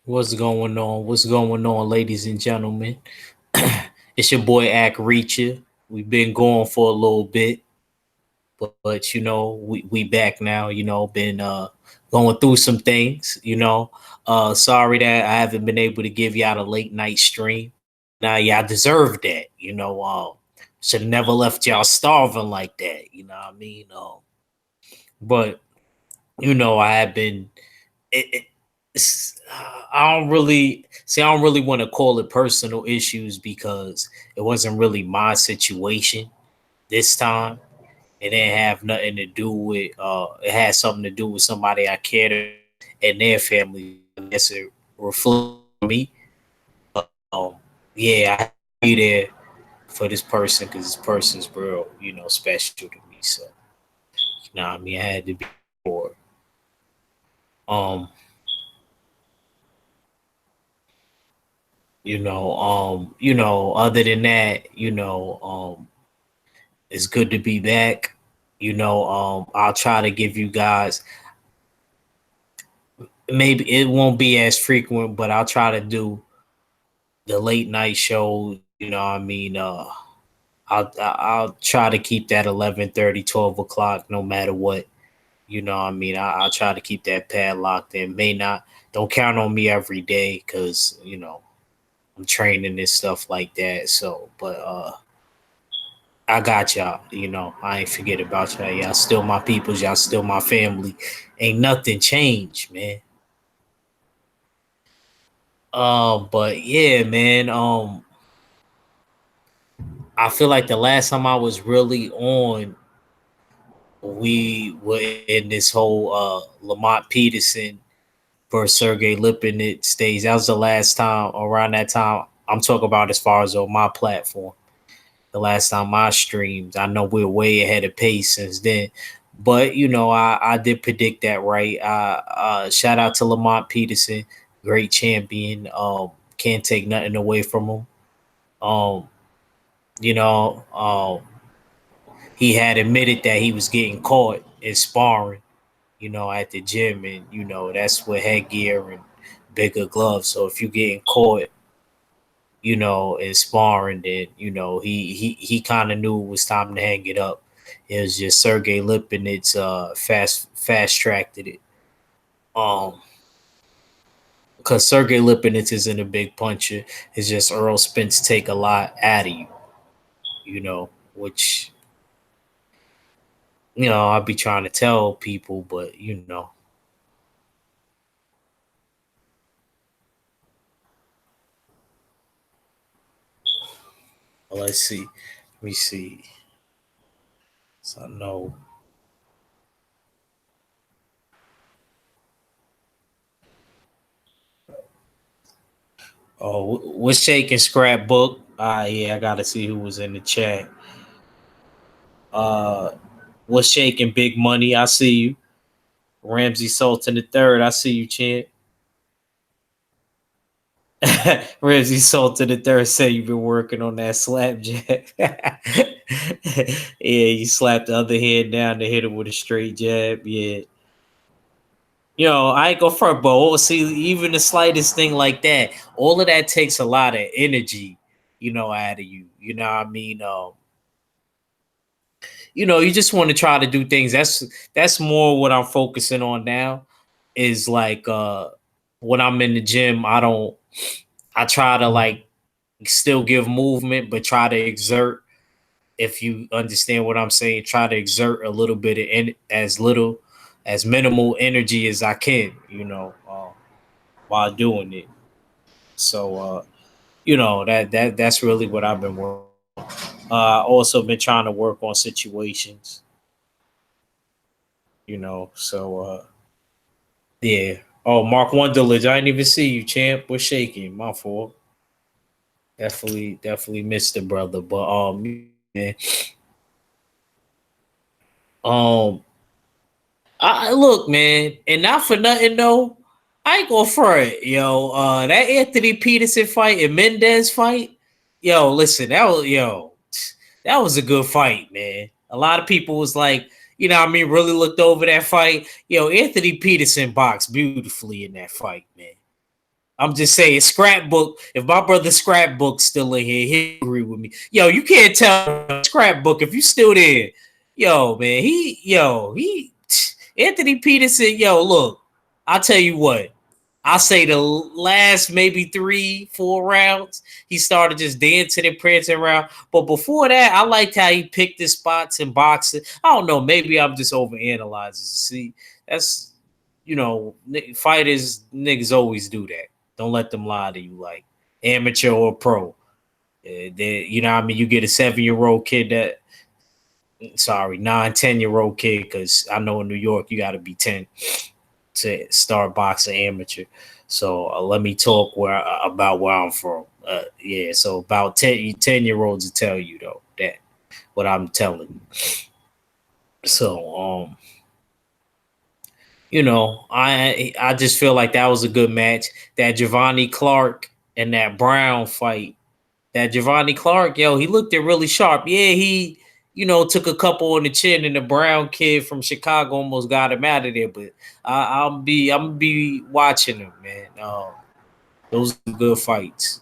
What's going on? What's going on, ladies and gentlemen? It's your boy Ack Reacher. We've been going for a little bit, but we back now. Been going through some things. Sorry that I haven't been able to give y'all a late night stream. Now y'all deserve that. Should have never left y'all starving like that. You know what I mean? But I have been. It, I don't really see. I don't really want to call it personal issues because it wasn't really my situation this time. It didn't have nothing to do with. It had something to do with somebody I cared about and their family. So I guess it reflects on me. Yeah, I had to be there for this person because this person's real, special to me. So what I mean, I had to be for. It. Um, Other than that, it's good to be back. I'll try to give you guys, maybe it won't be as frequent, but I'll try to do the late night shows. I'll try to keep that 11:30, 12 o'clock, no matter what. I'll try to keep that pad locked in. May not, don't count on me every day because, I'm training and stuff like that. So, but I got y'all. I ain't forget about y'all. Y'all still my peoples. Y'all still my family. Ain't nothing changed, man. But yeah, man. I feel like the last time I was really on, we were in this whole Lamont Peterson versus Sergey Lipinets stage. That was the last time. Around that time, I'm talking about as far as on my platform. The last time I streamed. I know we're way ahead of pace since then. But I did predict that right. Shout out to Lamont Peterson, great champion. Can't take nothing away from him. Um, you know, he had admitted that he was getting caught in sparring, at the gym, and that's with headgear and bigger gloves. So if you're getting caught, in sparring, then he kind of knew it was time to hang it up. It was just Sergey Lipinets fast tracked it. Um, because Sergey Lipinets isn't a big puncher. It's just Earl Spence take a lot out of you, which I'll be trying to tell people, but let's see. Let me see. So no. Oh, what's shaking scrapbook? Yeah, I gotta see who was in the chat. Uh, what's shaking big money? I see you. Ramsey Sultan the third. I see you, champ. Ramsey Sultan the third said you've been working on that slapjack. Yeah, you slapped the other hand down to hit him with a straight jab. Yeah. I ain't go front, but see, even the slightest thing like that, all of that takes a lot of energy, out of you. You know what I mean? You just want to try to do things. That's more what I'm focusing on now. Is like when I'm in the gym, I try to like still give movement, but try to exert. If you understand what I'm saying, try to exert a little bit of as little as minimal energy as I can, while doing it. So that's really what I've been working. Also been trying to work on situations, So yeah. Oh, Mark Wonderledge, I didn't even see you, champ. We're shaking. My fault. Definitely missed the brother. But man, um, I look, man, and not for nothing though. I ain't gonna front, yo. That Anthony Peterson fight and Mendez fight, yo. Listen, that was a good fight, man. A lot of people was like, really looked over that fight. Yo, Anthony Peterson boxed beautifully in that fight, man. I'm just saying, scrapbook. If my brother scrapbook's still in here, he agree with me. Yo, you can't tell scrapbook if you still there. Yo, man, he Anthony Peterson. Yo, look, I'll tell you what. I say the last maybe 3, 4 rounds, he started just dancing and prancing around. But before that, I liked how he picked his spots in boxing. I don't know, maybe I'm just overanalyzing. See, that's fighters niggas always do that. Don't let them lie to you, like amateur or pro. What I mean. You get a 7 year old kid that, sorry, 9, 10 year old kid, because I know in New York you got to be 10 to start boxing amateur. So let me talk about where I'm from. Yeah, so about 10 year olds will tell you though that what I'm telling you. So I just feel like that was a good match. That Giovanni Clark and that Brown fight. That Giovanni Clark, yo, he looked it really sharp. Yeah, he, took a couple on the chin, and the Brown kid from Chicago almost got him out of there. But I'm be watching him, man. Those are good fights.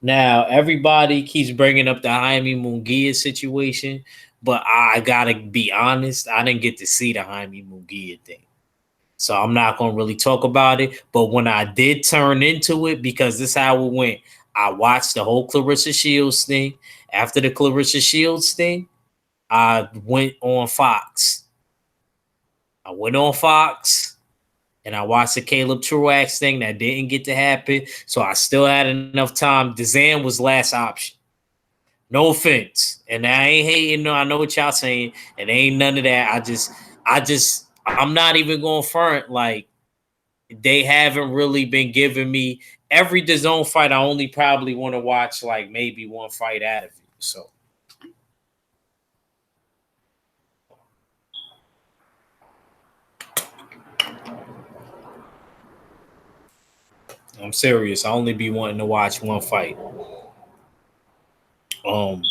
Now everybody keeps bringing up the Jaime Munguia situation, but I gotta be honest, I didn't get to see the Jaime Munguia thing. So I'm not gonna really talk about it. But when I did turn into it, because this is how it went, I watched the whole Clarissa Shields thing. After the Clarissa Shields thing, I went on Fox. I went on Fox and I watched the Caleb Truax thing that didn't get to happen. So I still had enough time. Dezan was last option. No offense. And I ain't hating. No, I know what y'all saying. And ain't none of that. I'm not even going front. Like, they haven't really been giving me every DAZN fight. I only probably want to watch like maybe one fight out of it. So I'm serious. I only be wanting to watch one fight. Um,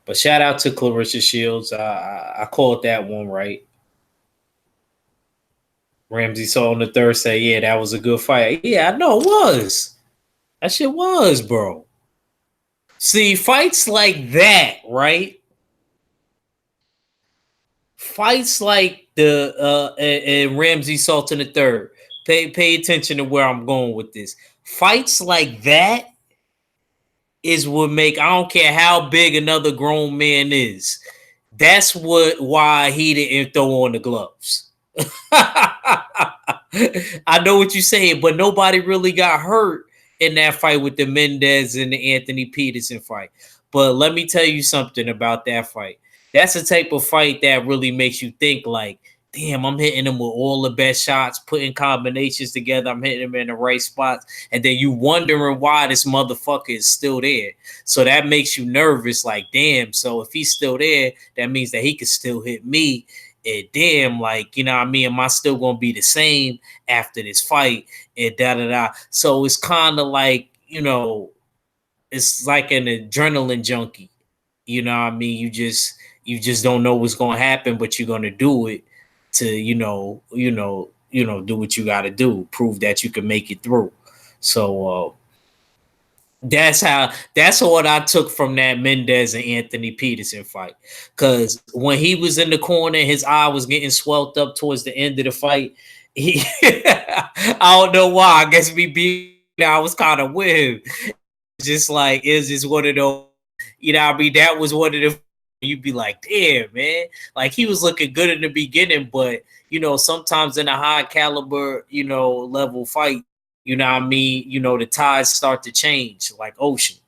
but shout out to Clarissa Shields. I called that one right. Ramsey saw on the third say, yeah, that was a good fight. Yeah, I know it was. That shit was, bro. See, fights like that, right? Fights like the and Ramsey Sultan the third. Pay attention to where I'm going with this. Fights like that is what make, I don't care how big another grown man is. That's why he didn't throw on the gloves. I know what you're saying, but nobody really got hurt in that fight with the Mendez and the Anthony Peterson fight. But let me tell you something about that fight. That's the type of fight that really makes you think like, damn, I'm hitting him with all the best shots, putting combinations together. I'm hitting him in the right spots. And then you wondering why this motherfucker is still there. So that makes you nervous, like, damn, so if he's still there, that means that he could still hit me. And damn, like, you know what I mean? Am I still gonna be the same after this fight? And da da da. So it's kind of like, it's like an adrenaline junkie. You know what I mean? You just don't know what's gonna happen, but you're gonna do it to, do what you gotta do, prove that you can make it through. So that's what I took from that Mendez and Anthony Peterson fight. Cause when he was in the corner, his eye was getting swelled up towards the end of the fight. I don't know why. I guess me being I was kind of with him. Just like it's just one of those, what I mean? That was one of the, you'd be like, damn, man. Like, he was looking good in the beginning, but sometimes in a high caliber, level fight, what I mean, the tides start to change like ocean,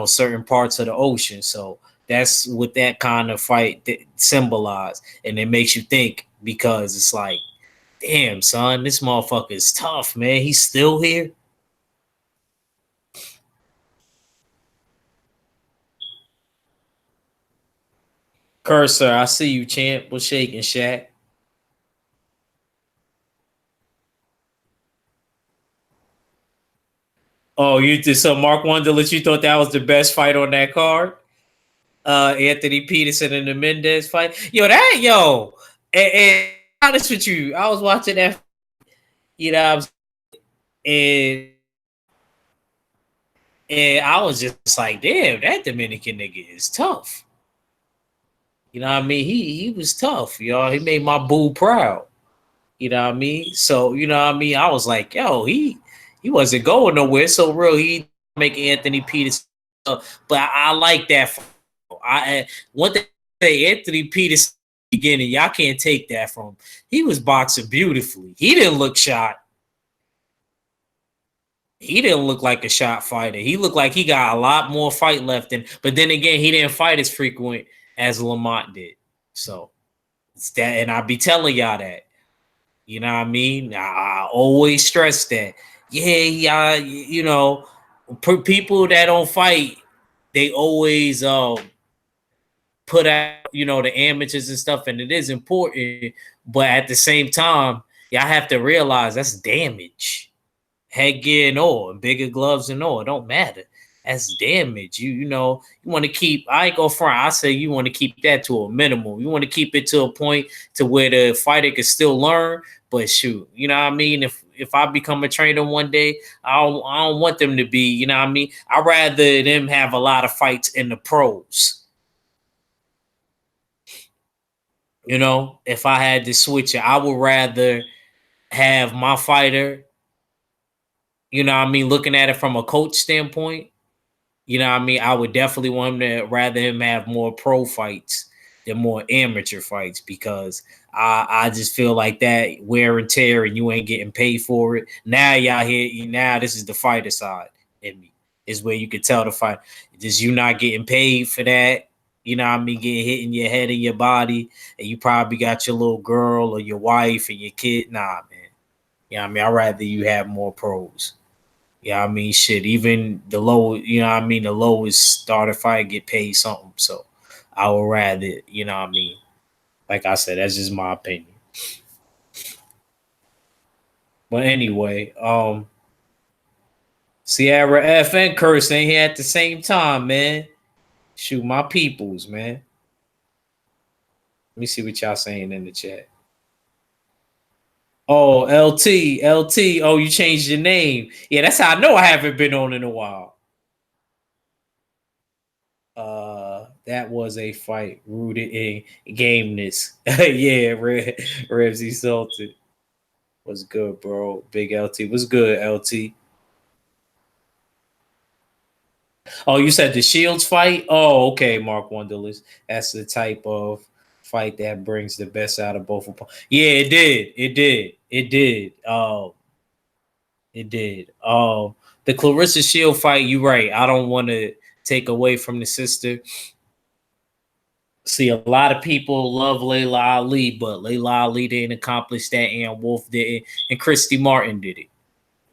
certain parts of the ocean. So that's what that kind of fight symbolize. And it makes you think, because it's like, damn, son, this motherfucker is tough, man. He's still here. Cursor, I see you, champ. What's shaking, Shaq? Oh, you did so Mark Wonderlich, you thought that was the best fight on that card? Anthony Peterson and the Mendez fight. Yo, and honest with you, I was watching that, you know, and I was just like, damn, that Dominican nigga is tough. You know what I mean? He was tough, y'all. He made my boo proud. You know what I mean? So, you know what I mean? I was like, yo, he wasn't going nowhere. So real, he make Anthony Peters. But I like that. One thing I say, Anthony Peters beginning, y'all can't take that from him. He was boxing beautifully. He didn't look shot. He didn't look like a shot fighter. He looked like he got a lot more fight left in. But then again, he didn't fight as frequent as Lamont did. So it's that, and I be telling y'all that. You know what I mean? I always stress that. Yeah, yeah, you know, people that don't fight, they always put out, you know, the amateurs and stuff, and it is important. But at the same time, y'all have to realize that's damage. Headgear and all, and bigger gloves and all. It don't matter. That's damage. You know, you want to keep, I ain't go front. I say you want to keep that to a minimum. You want to keep it to a point to where the fighter can still learn. But shoot, you know what I mean? If I become a trainer one day, I don't want them to be, you know what I mean? I'd rather them have a lot of fights in the pros. You know, if I had to switch it, I would rather have my fighter, you know what I mean, looking at it from a coach standpoint. You know what I mean? I would definitely want him to rather him have more pro fights than more amateur fights because I just feel like that wear and tear and you ain't getting paid for it. Now y'all here, now this is the fighter side in me. Is where you could tell the fight. Just you not getting paid for that. You know what I mean? Getting hit in your head and your body, and you probably got your little girl or your wife and your kid. Nah, man. You know what I mean? I'd rather you have more pros. Yeah, I mean, shit. Even the low, you know, what I mean, the lowest starter fight get paid something. So I would rather, you know, what I mean, like I said, that's just my opinion. But anyway, Sierra F and Curse ain't here at the same time, man. Shoot, my peoples, man. Let me see what y'all saying in the chat. Oh, LT, LT. Oh, you changed your name. Yeah, that's how I know I haven't been on in a while. That was a fight rooted in gameness. Yeah, Ramsey Salted was good, bro. Big LT was good, LT. Oh, you said the Shields fight? Oh, okay, Mark Wonderlist. That's the type of fight that brings the best out of both of them. Yeah, it did. It did. It did. It did. The Clarissa Shield fight, you right. I don't want to take away from the sister. See, a lot of people love Layla Ali, but Layla Ali didn't accomplish that, and Wolf didn't, and Christy Martin did it.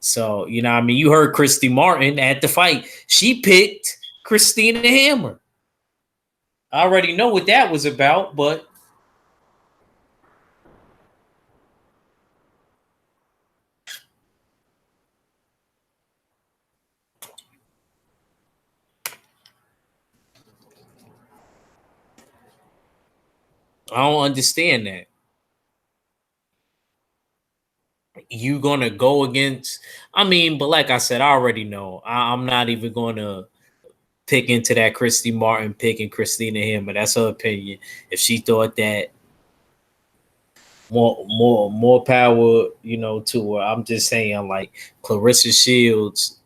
So, you know what I mean? You heard Christy Martin at the fight. She picked Christina Hammer. I already know what that was about, but I don't understand that. You gonna go against, I mean, but like I said, I already know. I'm not even gonna pick into that Christy Martin picking Christina Hammer. That's her opinion. If she thought that, more power, you know, to her. I'm just saying, like Clarissa Shields,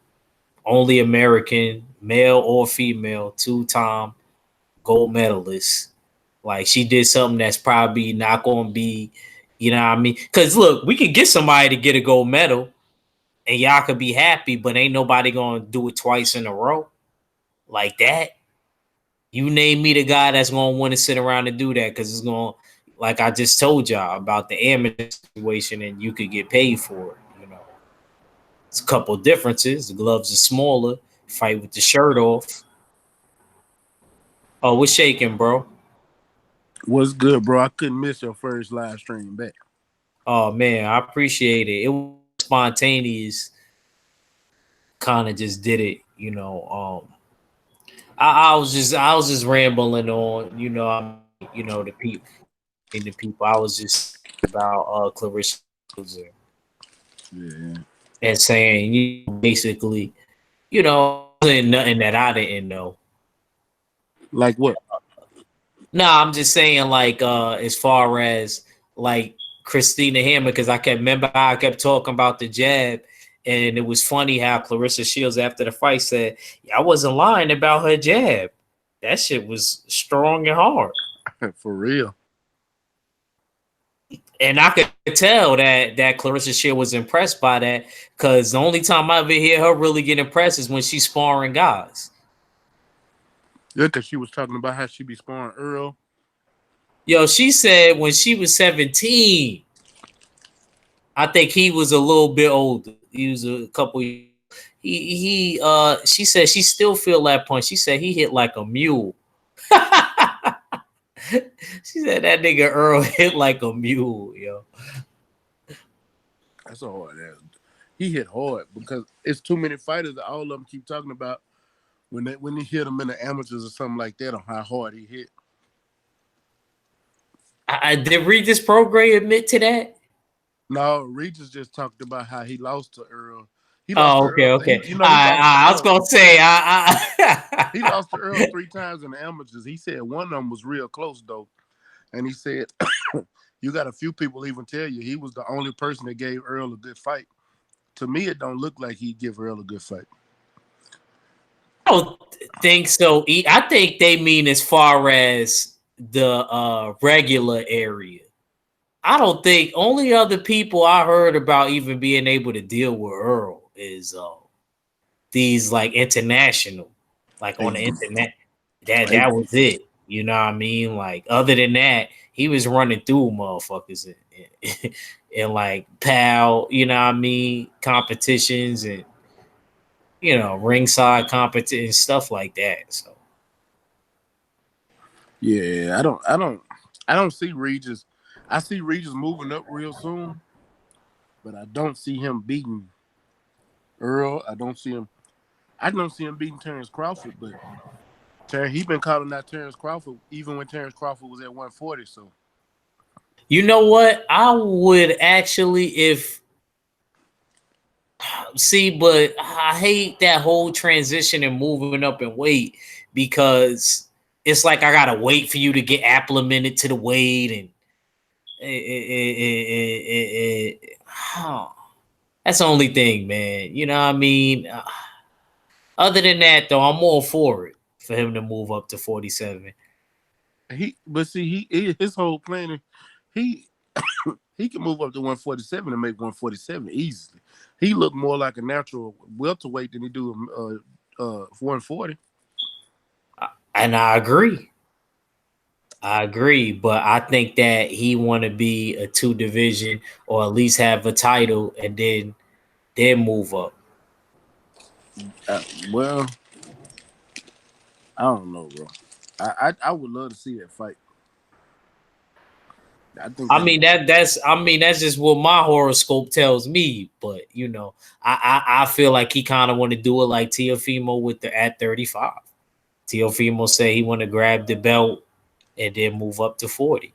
only American, male or female, two-time gold medalist. Like she did something that's probably not going to be, you know what I mean? Because look, we could get somebody to get a gold medal, and y'all could be happy, but ain't nobody going to do it twice in a row like that. You name me the guy that's going to want to sit around and do that because it's going to, like I just told y'all about the amateur situation, and you could get paid for it. You know, it's a couple differences. The gloves are smaller. Fight with the shirt off. Oh, we're shaking, bro. What's good, bro? I couldn't miss your first live stream back. Oh man, I appreciate it. It was spontaneous. Kind of just did it. You know, I was just rambling on. You know, the people. the people. I was just about Clarissa Shields Yeah. and saying, basically, wasn't nothing that I didn't know. Like what? No, I'm just saying, like, as far as like Christina Hammer, because I kept remember how I kept talking about the jab, and it was funny how Clarissa Shields after the fight said, "Yeah, I wasn't lying about her jab. That shit was strong and hard." For real. And I could tell that Clarissa Shields was impressed by that, because the only time I ever hear her really get impressed is when she's sparring guys. Yeah, because she was talking about how she be sparring Earl. Yo, she said when she was 17, I think he was a little bit older. He was a couple. She said she still feel that punch. She said he hit like a mule. She said that nigga Earl hit like a mule, yo. That's a hard ass. He hit hard because it's too many fighters that all of them keep talking about when they hit him in the amateurs or something like that on how hard he hit. I did read this program admit to that. No, Regis just talked about how he lost to Earl. He lost to Oh, okay, Earl. okay. He lost to I was Earl. gonna say, He lost to Earl 3 times in the amateurs. He said one of them was real close though, and he said you got a few people even tell you he was the only person that gave Earl a good fight. To me, it don't look like he'd give Earl a good fight. I don't think so. I think they mean as far as the regular area. I don't think only other people I heard about even being able to deal with Earl is these like international, like on Hey, the internet. That hey, was it. You know what I mean? Like other than that, he was running through motherfuckers and like pal, you know what I mean, competitions and ringside competition stuff like that. So yeah, I don't see Regis. I see Regis moving up real soon, but I don't see him beating Earl. I don't see him beating Terrence Crawford, but he been calling out Terrence Crawford even when Terrence Crawford was at 140. So you know what? I would actually if see, but I hate that whole transition and moving up in weight because it's like I gotta wait for you to get acclimated to the weight and oh, that's the only thing, man. You know what I mean? Other than that, though, I'm all for it for him to move up to 47. but see, his whole plan, he he can move up to 147 and make 147 easily. He looked more like a natural welterweight than he do 140. And I agree. I agree, but I think that he want to be a two division or at least have a title and then move up. Well, I don't know, bro. I would love to see that fight. I think I that'd mean be. that's just what my horoscope tells me. But I feel like he kind of want to do it like Teofimo with the at 35. Teofimo say he want to grab the belt and then move up to 40.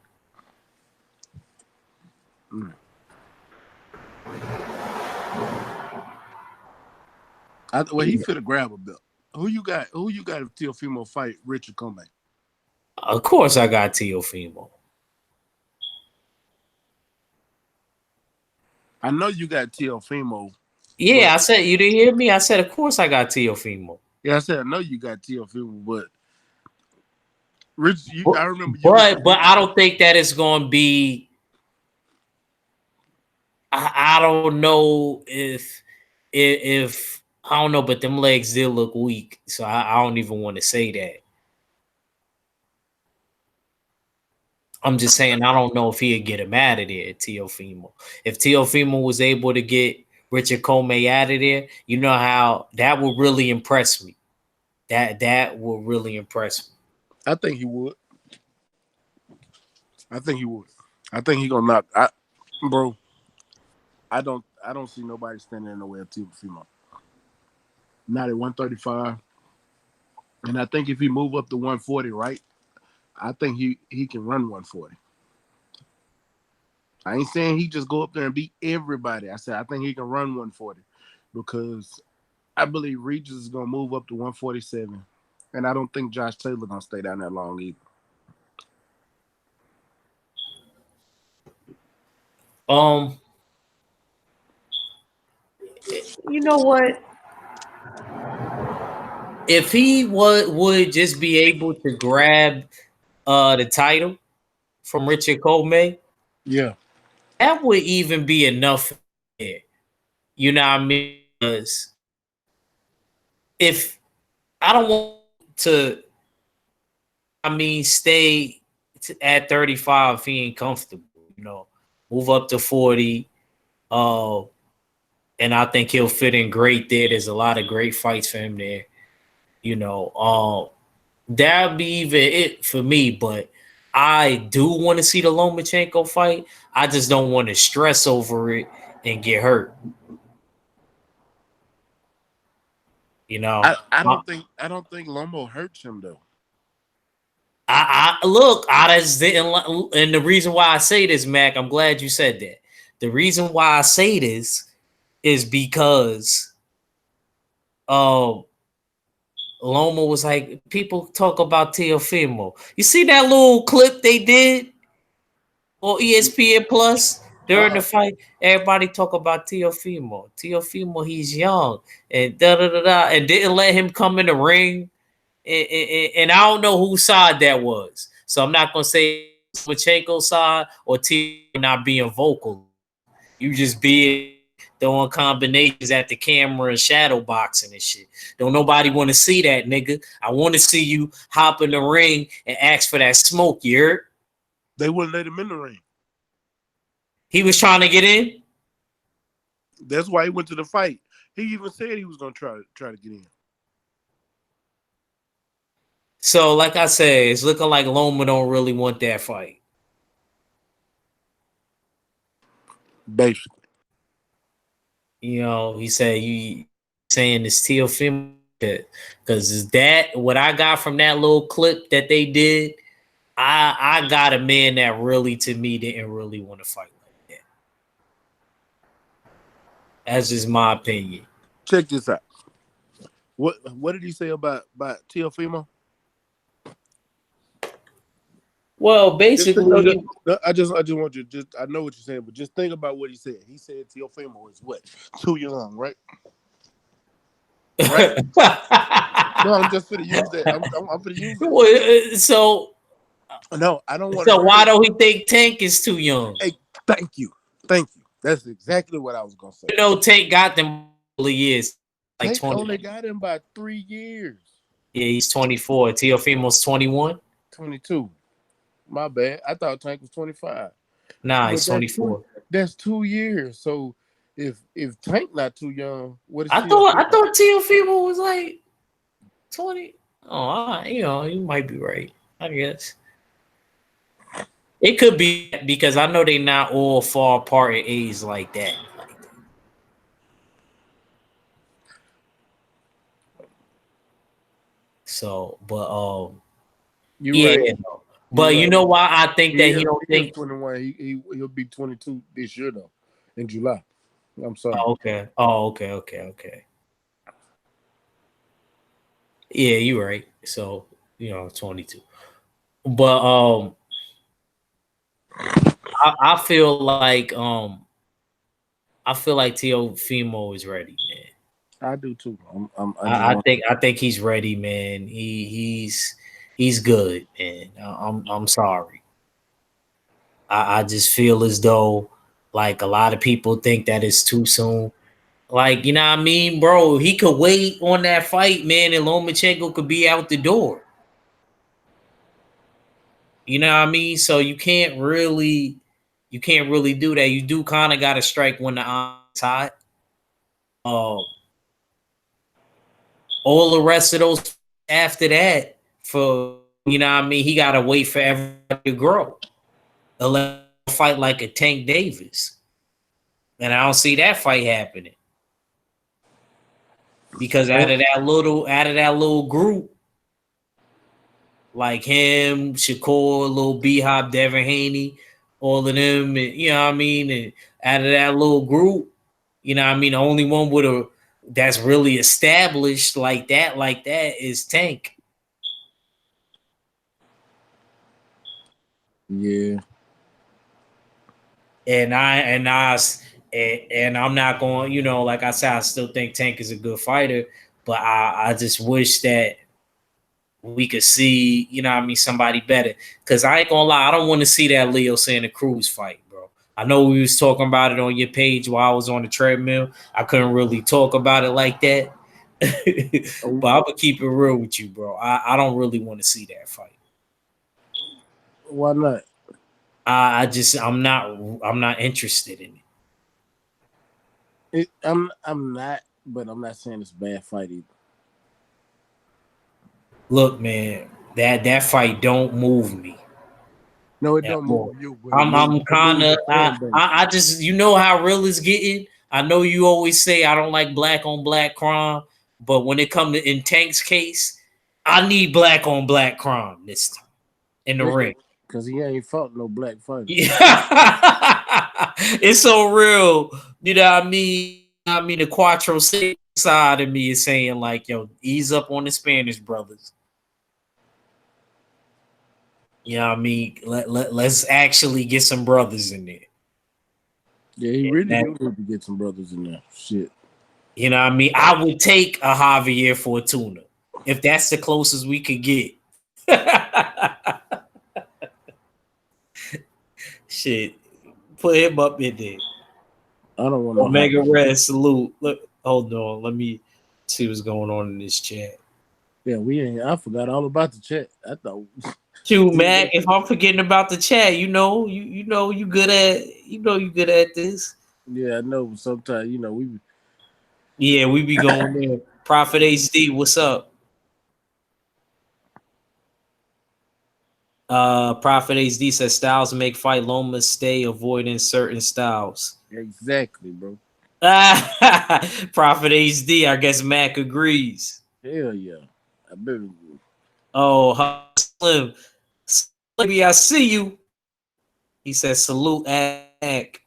Mm. Well, he fit a grab a belt. Who you got? Who you got if Teofimo fight Richard Comey? Of course, I got Teofimo. I know you got Teofimo, Yeah, but I said you didn't hear me. I said, of course, I got Teofimo. yeah, I said I know you got Teofimo, but Rich, But I remember you was but predicting. I don't think that it's going to be. I don't know if I don't know, but them legs did look weak, so I don't even want to say that. I'm just saying I don't know if he'd get him out of there, Teofimo. If Teofimo was able to get Richard Comey out of there, you know how that would really impress me. That would really impress me. I think he would. I think he would. I think he gonna knock. Bro, I don't see nobody standing in the way of Teofimo. Not at 135. And I think if he move up to 140, right, I think he can run 140. I ain't saying he just go up there and beat everybody. I said I think he can run 140 because I believe Regis is gonna move up to 147, and I don't think Josh Taylor gonna stay down there long either. Um, you know what? If he would just be able to grab the title from Richard Comey, Yeah, that would even be enough. There. You know what I mean? Because if I don't want to, I mean, stay at 35 if he ain't comfortable. You know, move up to 40. Uh, and I think he'll fit in great there. There's a lot of great fights for him there. You know, that'd be even it for me. But I do want to see the Lomachenko fight. I just don't want to stress over it and get hurt. You know, I don't think Lomo hurts him though. I look, I just didn't, and the reason why I say this, Mac, I'm glad you said that. The reason why I say this is because Loma was like, people talk about Teofimo. You see that little clip they did on ESPN Plus during the Uh-uh. fight? Everybody talk about Teofimo. Teofimo, he's young and da da da da, and didn't let him come in the ring. And I don't know whose side that was. So I'm not gonna say Lomachenko's side or T not being vocal. You just being throwing combinations at the camera and shadow boxing and shit. Don't nobody want to see that, nigga. I want to see you hop in the ring and ask for that smoke. You heard? They wouldn't let him in the ring. He was trying to get in. That's why he went to the fight. He even said he was gonna try to get in. So, like I said, it's looking like Loma don't really want that fight. Basically, You know, he said you saying it's Teofimo because is that what I got from that little clip that they did? I got a man that really to me didn't really want to fight like that. That's just my opinion. check this out. What did he say about Teofimo? Well, Just no, no, basically, no, I just want you to just I know what you're saying, but just think about what he said. He said Teofimo is what? Too young, right? Right? No, I'm just gonna use that. I'm gonna use that. so No, I don't want to so hear why that. don't he think Tank is too young? Hey, thank you. Thank you. That's exactly what I was gonna say. You know, Tank got them years, like Tank 20. only got him by 3 years. Yeah, he's 24. Teofimo's 21. 22. My bad. I thought Tank was 25. Nah, But he's 24. that's 2 years. So if Tank not too young, what is I Teofimo? thought Teofimo was like 20. Oh, you know, you might be right. I guess it could be because I know they not all far apart in age like that. So, but You're right. yeah. You're But you right. know why I think that he don't He is think? 21. He'll be 22 this year though, in July. I'm sorry. Oh, okay. Oh, okay. Okay. Okay. Yeah, you're right. So 22. But I feel like Teofimo is ready, man. I do too. I just want. I think he's ready, man. He's good, man. I'm sorry. I just feel as though like a lot of people think that it's too soon. Like, you know what I mean, bro? He could wait on that fight, man, and Lomachenko could be out the door. You know what I mean? So you can't really do that. You do kind of got to strike when the iron's hot. Uh, all the rest of those after that, for you know what I mean, he got to wait for everybody to grow. Unless fight like a Tank Davis, and I don't see that fight happening because out of that little group, like him, Shakur, little B Hop, Devin Haney, all of them, and, you know what I mean? And out of that little group, you know what I mean? The only one with a that's really established like that is Tank. Yeah. And I'm not going, like I said, I still think Tank is a good fighter, but I just wish that we could see, you know what I mean, somebody better. Cause I ain't gonna lie, I don't want to see that Leo Santa Cruz fight, bro. I know we was talking about it on your page while I was on the treadmill. I couldn't really talk about it like that. Oh, But I'm gonna keep it real with you, bro. I don't really want to see that fight. why not? I'm not interested in it. I'm not, but I'm not saying it's a bad fight either. Look, man, that fight don't move me No, it at don't move all. you, but I'm it kind moves of the fan base. I just how real it's getting. I know you always say I don't like black on black crime, but when it comes to in Tank's case, I need black on black crime this time in the ring. Because he ain't fought no black fighters. Yeah. It's so real. You know what I mean? I mean, the Quattro side of me is saying, like, yo, ease up on the Spanish brothers. You know what I mean? Let's actually get some brothers in there. Yeah, he And really that, do need to get some brothers in there. Shit. you know what I mean? I would take a Javier Fortuna if that's the closest we could get. Shit. Put him up in there. I don't want no hot. Omega Red salute. Look, hold on. Let me see what's going on in this chat. Yeah, we ain't. I forgot all about the chat. I thought. Shoot, Mac, if I'm forgetting about the chat, you good at you good at this. Yeah, I know. But sometimes we. Yeah, we be going there. Prophet HD, what's up? Prophet HD says styles make fight Loma stay avoiding certain styles. Exactly, bro. Prophet HD, I guess Mac agrees. Hell yeah. I bet. Oh, Slim, Slimmy, I see you. He says salute, Mac.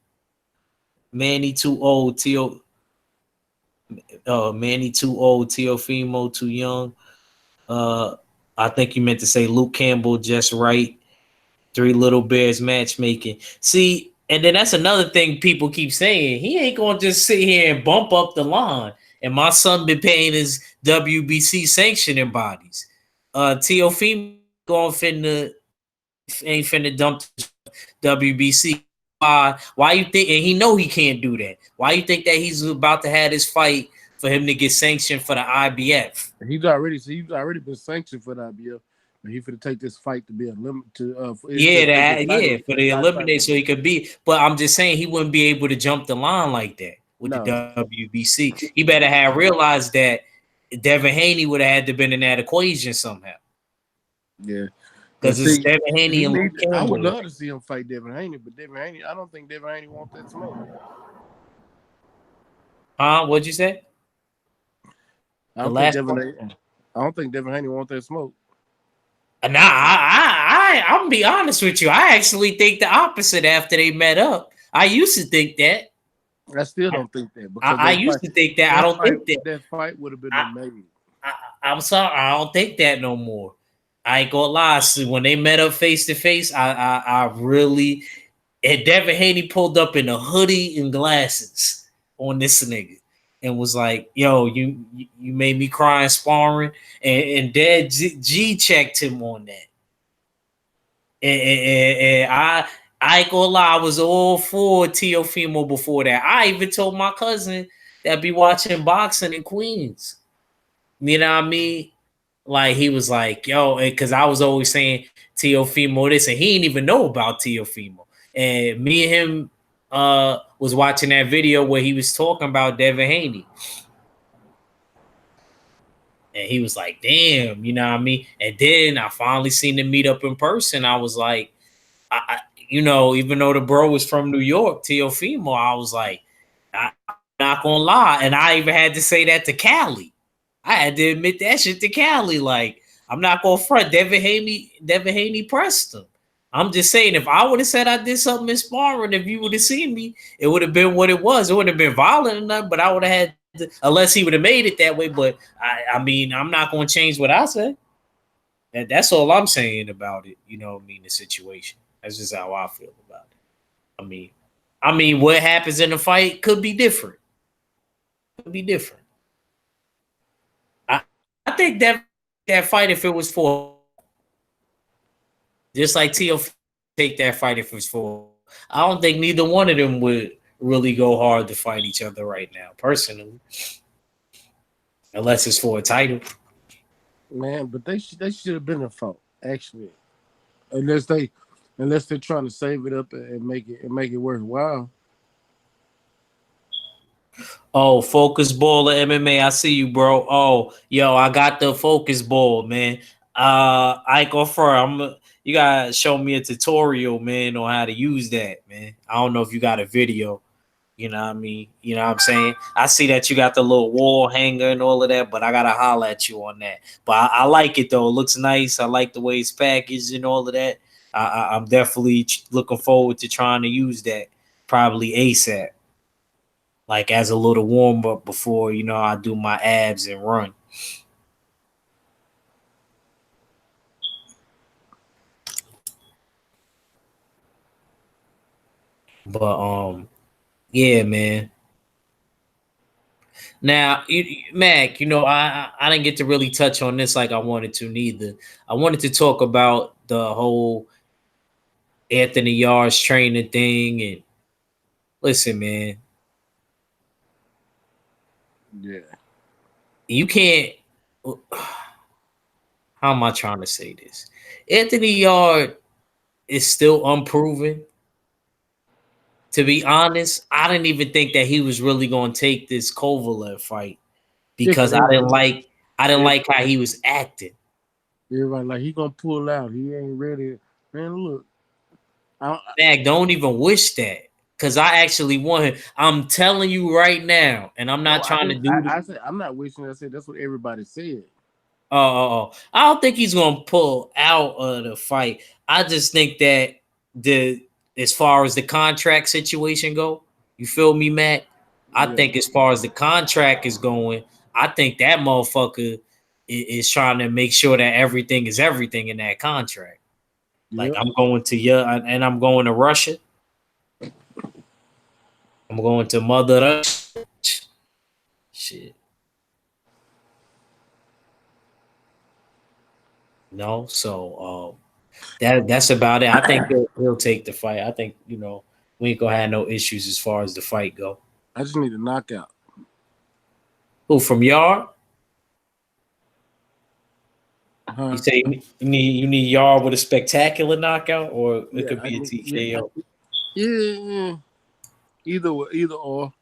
Manny too old, Manny too old, Teofimo too young. Uh, I think you meant to say Luke Campbell just right. Three Little Bears matchmaking. See, and then that's another thing people keep saying. He ain't gonna just sit here and bump up the line. And my son been paying his WBC sanctioning bodies. Teofimo going finna ain't finna dump WBC. Why you think? And he know he can't do that. Why you think that he's about to have this fight for him to get sanctioned for the IBF? He's already been sanctioned for the IBF, but he finna take this fight to be a limit to. He's Yeah, finna take this yeah, title for the last fight. eliminate, so he could be. But I'm just saying he wouldn't be able to jump the line like that with the No, WBC. He better have realized that Devin Haney would have had to been in that equation somehow yeah, but because it's see, Devin Haney he and Luke need. I would Campbell. love to see him fight Devin Haney, but Devin Haney, I don't think Devin Haney wants that smoke. Huh? What'd you say? I The don't think last Devin. part? I don't think Devin Haney wants that smoke. Nah, I'm gonna be honest with you. I actually think the opposite after they met up. I used to think that. I still don't think that because I used to think that. I don't think that. that fight would have been I, amazing. I'm sorry. I don't think that no more. I ain't gonna lie. See, when they met up face to face, I really. And Devin Haney pulled up in a hoodie and glasses on this nigga and was like, "Yo, you made me cry in sparring," and Dad G checked him on that. And I ain't gonna lie, I was all for Teofimo before that. I even told my cousin that be watching boxing in Queens. You know what I mean? Like he was like, yo, because I was always saying Teofimo this, and he didn't even know about Teofimo. And me and him was watching that video where he was talking about Devin Haney. And he was like, damn, you know what I mean? And then I finally seen him meet up in person. I was like, even though the bro was from New York, Teofimo, I was like, I'm not gonna lie. And I even had to say that to Cali. I had to admit that shit to Cali. Like, I'm not gonna front. Devin Haney pressed him. I'm just saying, if I would have said I did something in sparring, if you would have seen me, it would have been what it was. It wouldn't have been violent enough, but I would have had to, unless he would have made it that way. But I mean, I'm not going to change what I said. That's all I'm saying about it. You know what I mean? The situation. That's just how I feel about it. I mean, what happens in the fight could be different. Could be different. I think that fight if it was for just like Tio take that fight if it was for. I don't think neither one of them would really go hard to fight each other right now, personally, unless it's for a title. Man, but they should have been a fault actually, unless they unless they're trying to save it up and make it worthwhile. Oh, focus ball of MMA. I see you, bro. Oh, yo, I got the focus ball, man. I go for you gotta show me a tutorial, man, on how to use that, man. I don't know if you got a video. You know what I mean? You know what I'm saying? I see that you got the little wall hanger and all of that, but I gotta holler at you on that. But I like it though. It looks nice. I like the way it's packaged and all of that. I'm definitely looking forward to trying to use that probably ASAP, like as a little warm up before I do my abs and run. But yeah, man. Now, Mac, I didn't get to really touch on this like I wanted to neither. I wanted to talk about the whole Anthony Yards training thing. And listen, man, Yeah, you can't. How am I trying to say this? Anthony Yard is still unproven. To be honest, I didn't even think that he was really going to take this Kovalev fight yeah, because because I didn't like how he was acting. everybody like he gonna pull out. He ain't ready. Man, look, I, Mag, don't even wish that. Cause I actually want him. I'm telling you right now, and I'm no, not trying to do the I said I'm not wishing. I said that's what everybody said. I don't think he's gonna pull out of the fight. I just think that the as far as the contract situation go, you feel me, Matt? I Yeah, think as far as the contract is going, I think that motherfucker is trying to make sure that everything is everything in that contract. Like yep. I'm going to and I'm going to Russia. I'm going to Mother Russia. Shit. No, so that's about it. I think he'll take the fight. I think we ain't gonna have no issues as far as the fight go. I just need a knockout. Who from Yard? You Huh? say you need Yard with a spectacular knockout, or it Yeah, could I be a need. Yeah, TKO. yeah. Either or.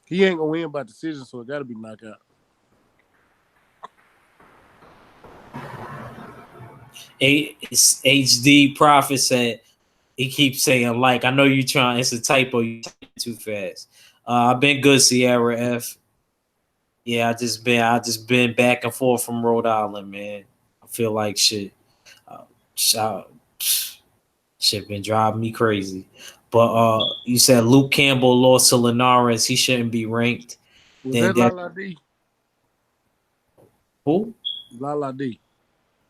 He ain't gonna win by decision, so it got to be knockout. HD Prophet said he keeps saying like. I know you trying. It's a typo. You typing too fast. I've been good, Sierra F. Yeah, I just been back and forth from Rhode Island, man. I feel like shit. Uh, uh, shit been driving me crazy. But you said Luke Campbell lost to Linares. He shouldn't be ranked. Was Then that La that La D? who? La La D.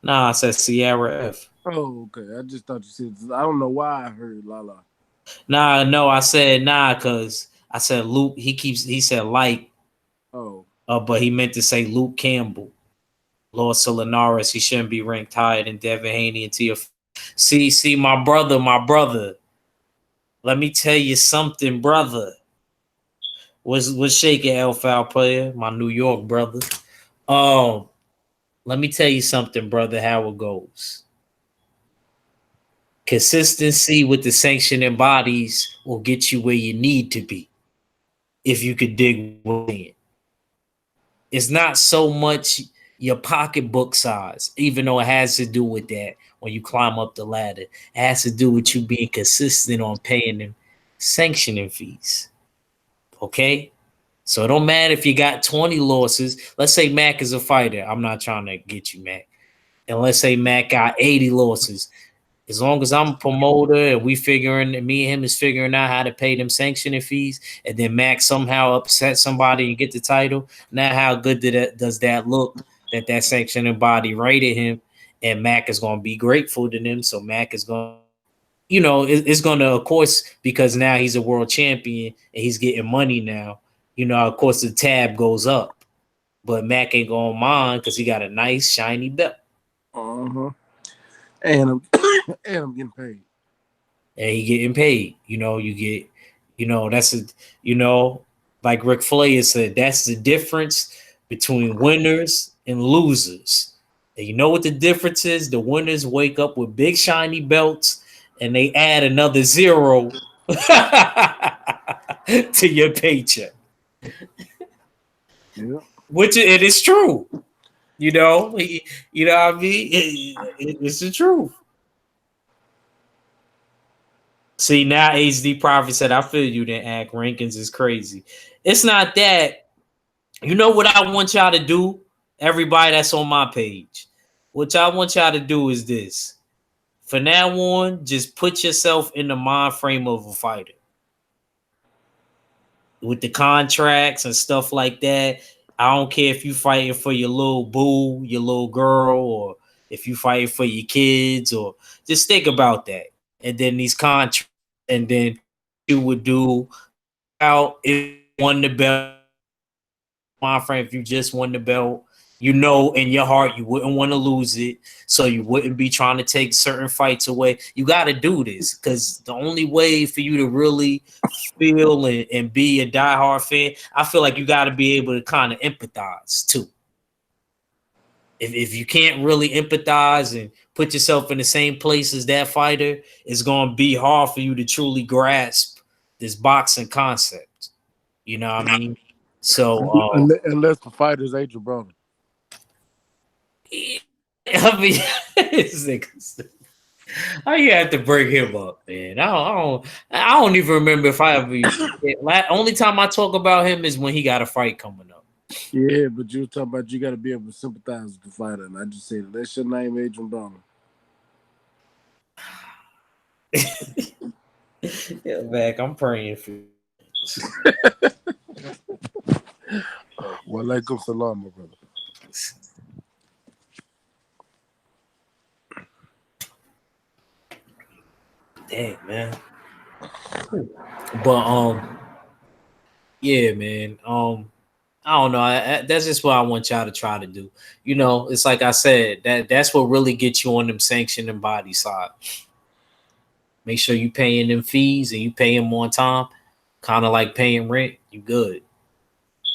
Nah, I said Sierra F. Oh, okay. I just thought you said. I don't know why I heard La La. Nah, no, I said nah because I said Luke. He said like, Oh, but he meant to say Luke Campbell lost to Linares. He shouldn't be ranked higher than Devin Haney and Tia. See, my brother. Let me tell you something, brother. What's shaking, L player, my New York brother. Um, Let me tell you something, brother. How it goes. Consistency with the sanctioning bodies will get you where you need to be if you could dig within. It's not so much your pocketbook size, even though it has to do with that when you climb up the ladder. It has to do with you being consistent on paying them sanctioning fees. Okay? So it don't matter if you got 20 losses. Let's say Mac is a fighter. I'm not trying to get you, Mac. and let's say Mac got 80 losses. As long as I'm a promoter and me and him is figuring out how to pay them sanctioning fees, and then Mac somehow upset somebody and get the title. Now, how good does that look? That sanctioning body rated him, and Mac is going to be grateful to them. So Mac is going, it's going to, of course, because now he's a world champion and he's getting money now. Of course, the tab goes up, but Mac ain't going to mind because he got a nice shiny belt. Uh-huh. And I'm and I'm getting paid. And he getting paid. You get, that's a, you know, like Ric Flair said, that's the difference between winners and losers. And you know what the difference is? The winners wake up with big shiny belts and they add another zero to your paycheck, Yeah. which it is true. You know what I mean? It's the truth. See, now HD Prophet said, I feel you didn't act. Rankings is crazy. It's not that. You know what I want y'all to do? Everybody that's on my page. What I want y'all to do is this. For now on, just put yourself in the mind frame of a fighter. With the contracts and stuff like that. I don't care if you fighting for your little boo, your little girl, or if you fighting for your kids, or just think about that. And then these contracts, and then you would do out if you won the belt. My friend, if you just won the belt, in your heart you wouldn't want to lose it, so you wouldn't be trying to take certain fights away. You got to do this because the only way for you to really feel and be a diehard fan, I feel like you got to be able to kind of empathize too. If you can't really empathize and put yourself in the same place as that fighter, it's going to be hard for you to truly grasp this boxing concept. You know what I mean? So, Unless the fighter's Adrian Broner. I mean, how you have to bring him up, man? I don't even remember if I ever. Only time I talk about him is when he got a fight coming up. Yeah, but you were talking about you got to be able to sympathize with the fighter, and I just said that's your name, Adrian Broner. Yeah, back. I'm praying for you. Walaikum salam, my brother. Dang, man. But yeah, man. I don't know. That's just what I want y'all to try to do. It's like I said, that's what really gets you on them sanctioning body side. Make sure you paying them fees and you pay them on time. Kind of like paying rent. You good.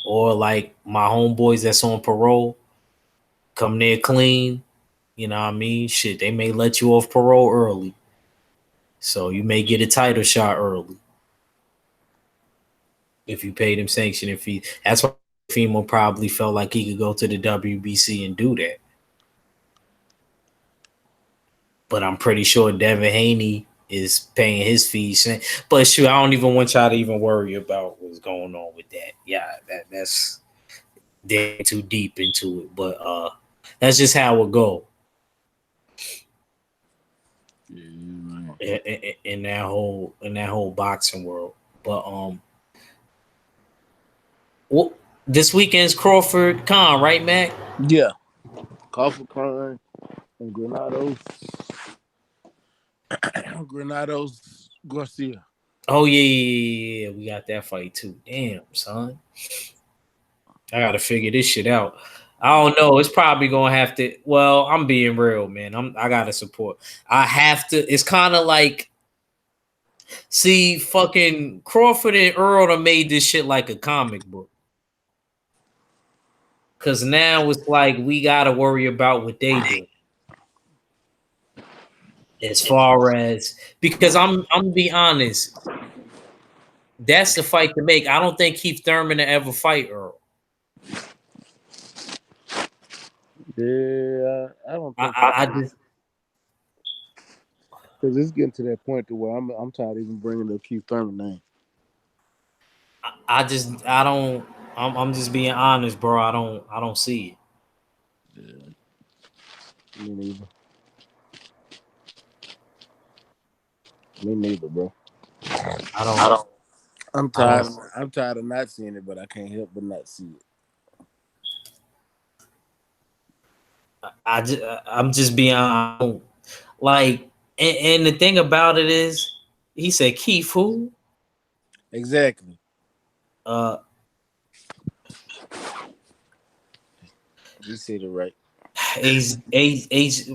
Or like my homeboys that's on parole, come there clean. You know what I mean? Shit, they may let you off parole early. So you may get a title shot early if you pay them sanctioning fees. That's why Fimo probably felt like he could go to the WBC and do that. But I'm pretty sure Devin Haney is paying his fees. But shoot, I don't even want y'all to even worry about what's going on with that. Yeah, that's digging too deep into it. But that's just how it go Yeah, in that whole boxing world. But well, this weekend's Crawford Khan, right, Mac? yeah. Coffee Khan and Granados Garcia. Oh yeah. We got that fight too. Damn, son. I gotta figure this shit out. I don't know. It's probably gonna have to. Well, I'm being real, man. I gotta support. I have to. It's kind of like, see, fucking Crawford and Earl done made this shit like a comic book. Cause now it's like we gotta worry about what they do. As far as, because I'm be honest, that's the fight to make. I don't think Keith Thurman will ever fight Earl. Yeah, I don't I, think so. I, I just Because it's getting to that point to where I'm tired of even bringing up Keith Thurman name. I don't. I'm just being honest, bro. I don't see it. Yeah. Me neither. Me neither, bro. I don't. I don't. I'm I don't. tired. I'm tired of not seeing it, but I can't help but not see it. I'm just being I don't, like, and the thing about it is, he said Keith who? Exactly. Uh, You said it right.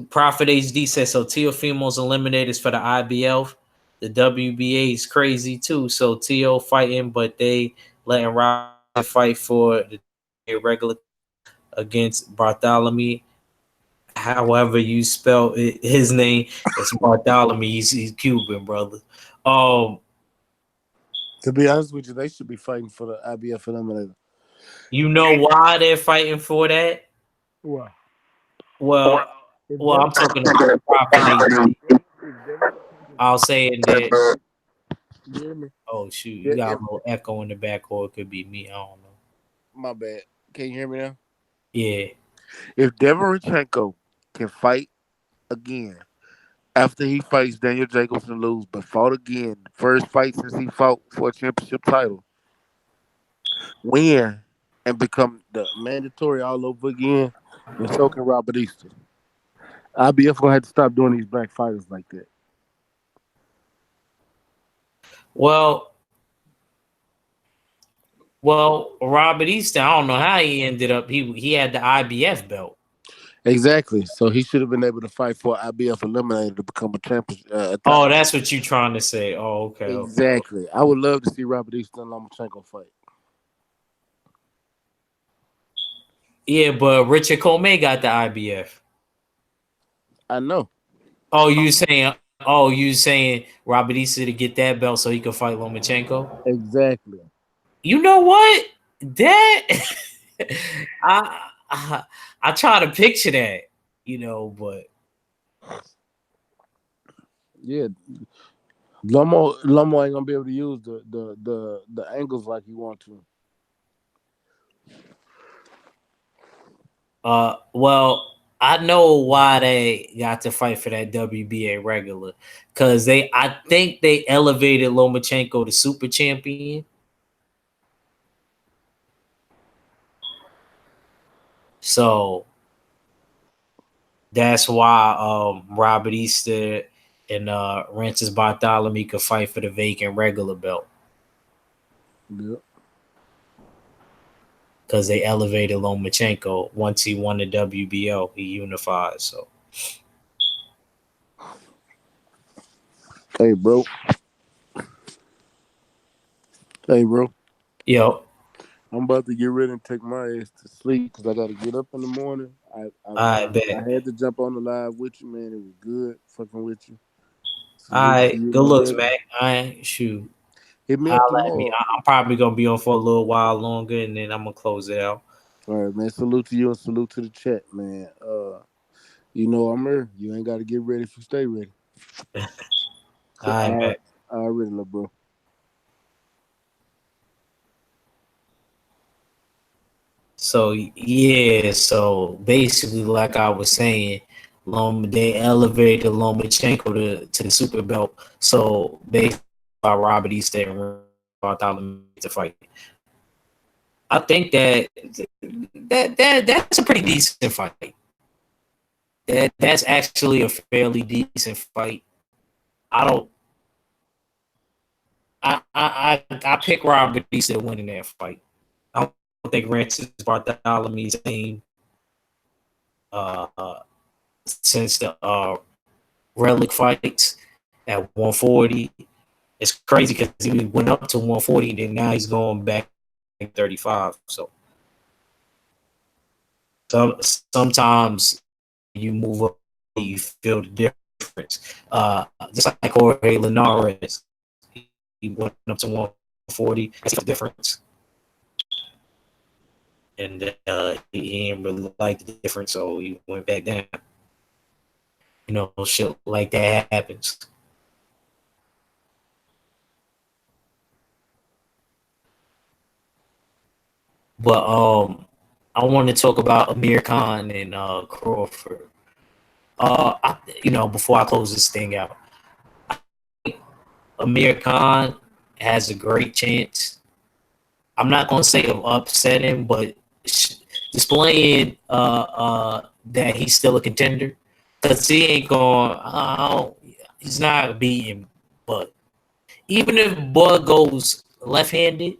Prophet HD said so. Teofimo's eliminated for the IBF. The WBA is crazy too. So Teo fighting, but they letting Rob fight for the regular against Bartholomew. However you spell his name, it's Bartholomew. He's Cuban, brother. Um, To be honest with you, they should be fighting for the IBF eliminator. you know why they're fighting for that? Wow. Well, If well, Devin, I'm talking about Prophet HD. I'll say in there. you hear me? Oh shoot, you got a If, little echo in the back, or it could be me. I don't know. my bad. Can you hear me now? Yeah. If Deverenchenko can fight again after he fights Daniel Jacobs and lose, but fought again, first fight since he fought for a championship title, win and become the mandatory all over again, then so can Robert Easter. IBF gonna have to stop doing these black fighters like that. Well, Robert Easton, I don't know how he ended up. He had the IBF belt. Exactly. So he should have been able to fight for IBF eliminator to become a champion. Oh, that's what you trying to say. Oh, okay, okay. Exactly. I would love to see Robert Easter and Lomachenko fight. Yeah, but Richard Comey got the IBF. I know. Oh, you saying Robert Easter to get that belt so he could fight Lomachenko? Exactly. You know what? That I I try to picture that, but Yeah. Lomo ain't gonna be able to use the angles like he want to. well, I know why they got to fight for that WBA regular because I think they elevated Lomachenko to super champion. So that's why Robert Easter and Rances Bartholomew could fight for the vacant regular belt Yeah. because they elevated Lomachenko once he won the WBO. He unified. So Hey bro. Hey bro. yo, I'm about to get ready and take my ass to sleep because I got to get up in the morning. I I bet. had to jump on the live with you, man. It was good fucking with you. All Salute to right, you, good my looks, brother. man. I shoot. Hit me up Holla at me. tomorrow. I'm probably gonna be on for a little while longer, and then I'm gonna close it out. All right, man. Salute to you and salute to the chat, man. You know I'm here. You ain't got to get ready if you stay ready. All right, All man. right, already, little bro. So yeah, so basically, like I was saying, they elevated Lomachenko to the super belt. So basically, by Robert Easter and Bartholomew to fight. I think that's a pretty decent fight. That's actually a fairly decent fight. I don't. I pick Robert Easter winning that fight. I don't think Rancis Bartholomew's team uh, since the relic fights at 140. It's crazy because he went up to 140, then now he's going back 35. So sometimes you move up, you feel the difference. Just like Jorge Linares, he went up to 140. That's the difference. And he didn't really like the difference, so he went back down. Shit like that happens. But I want to talk about Amir Khan and Crawford. Before I close this thing out, Amir Khan has a great chance. I'm not gonna say of upsetting, but displaying that he's still a contender because he ain't going. He's not beating. But even if Bud goes left-handed,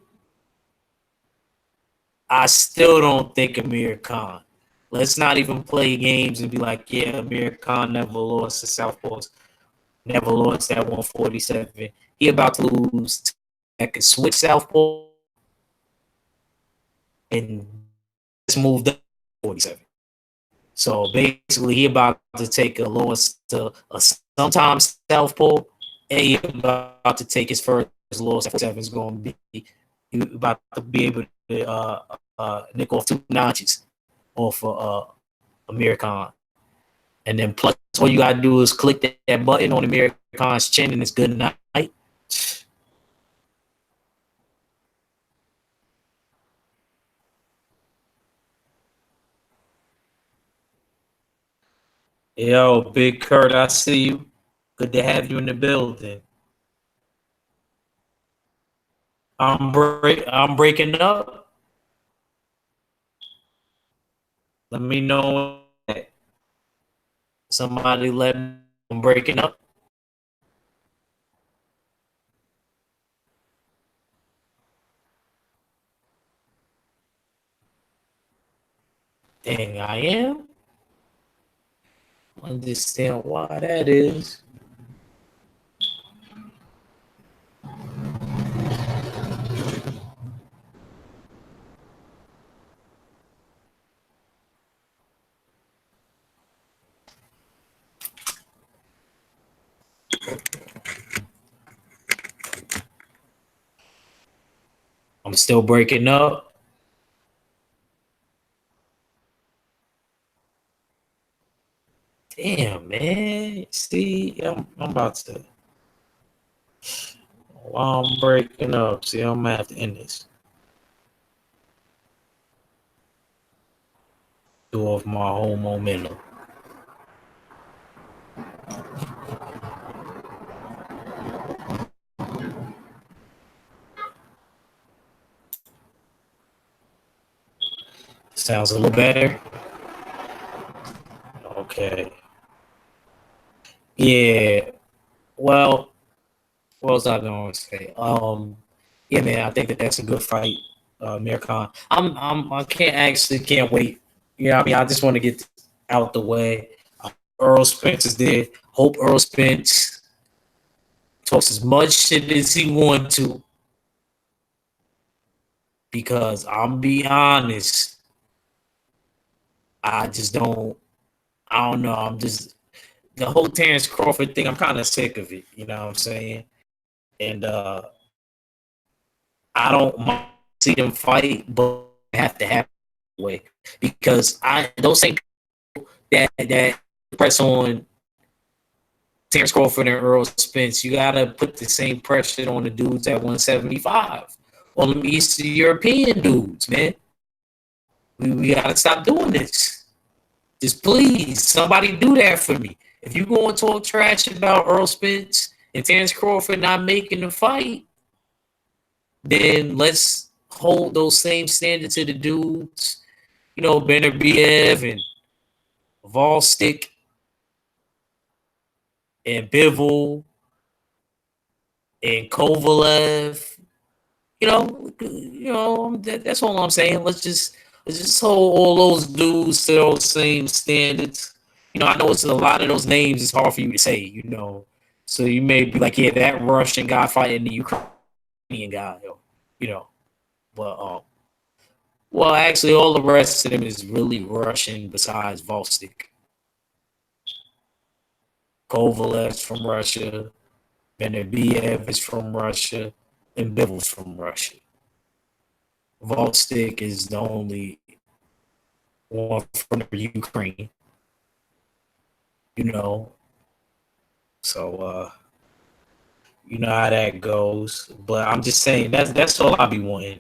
I still don't think Amir Khan. Let's not even play games and be like, yeah, Amir Khan never lost to Southpaws, never lost at 147. He about to lose to that can switch Southpaw and just moved up 47. So basically, he about to take a loss to a sometimes Southpaw, and he about to take his first loss at 47. Is going to be he about to be able to nick off 2 notches off Amir Khan. And then plus, all you gotta do is click that button on Amir Khan's chin, and it's good night. Yo, Big Kurt, I see you. Good to have you in the building. I'm breaking up. Let me know. Somebody let me know I'm breaking up. Dang, I am. Understand why that is. I'm still breaking up. Damn, man. See, I'm about to. While I'm breaking up, see, I'm gonna have to end this. Do off my whole momentum. Sounds a little better. Okay. Yeah. Well, what was I going to say? Yeah, man. I think that's a good fight, Mircon. I can't wait. Yeah, I mean, I just want to get out the way. Earl Spence is there. Hope Earl Spence talks as much shit as he wants to, because I'm be honest, I just don't. I don't know. I'm just the whole Terrence Crawford thing. I'm kind of sick of it. You know what I'm saying? And I don't mind see them fight, but I have to have it way because I those same that press on Terrence Crawford and Earl Spence, you gotta put the same pressure on the dudes at 175. On them Eastern European dudes, man. We gotta stop doing this. Just please, somebody do that for me. If you going to talk trash about Earl Spence and Terrence Crawford not making the fight, then let's hold those same standards to the dudes, Benner BF and Volstick and Bivol and Kovalev. That's all I'm saying. Let's just hold all those dudes to those same standards. I know it's a lot of those names. It's hard for you to say. So you may be like, yeah, that Russian guy fighting the Ukrainian guy, you know. But well, actually, all the rest of them is really Russian besides Volstick. Kovalev's from Russia. Benerbiev is from Russia. And Bivel's from Russia. Volstick is the only one from Ukraine. You know, so you know how that goes. But I'm just saying that's all I be wanting.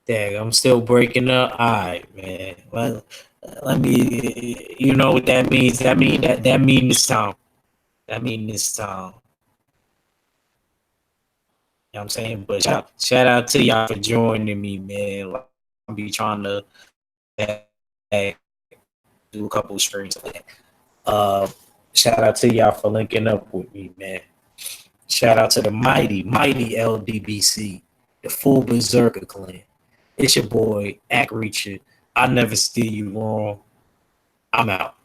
Dang, I'm still breaking up. All right, man. Well, Let me, you know what that means? That mean this time. That mean this time. You know what I'm saying? But shout out to y'all for joining me, man. Like, I'll be trying to do a couple of streams. Shout out to y'all for linking up with me, man. Shout out to the mighty LDBC, the full Berserker clan. It's your boy, Act Reacher. I never steer you wrong. I'm out.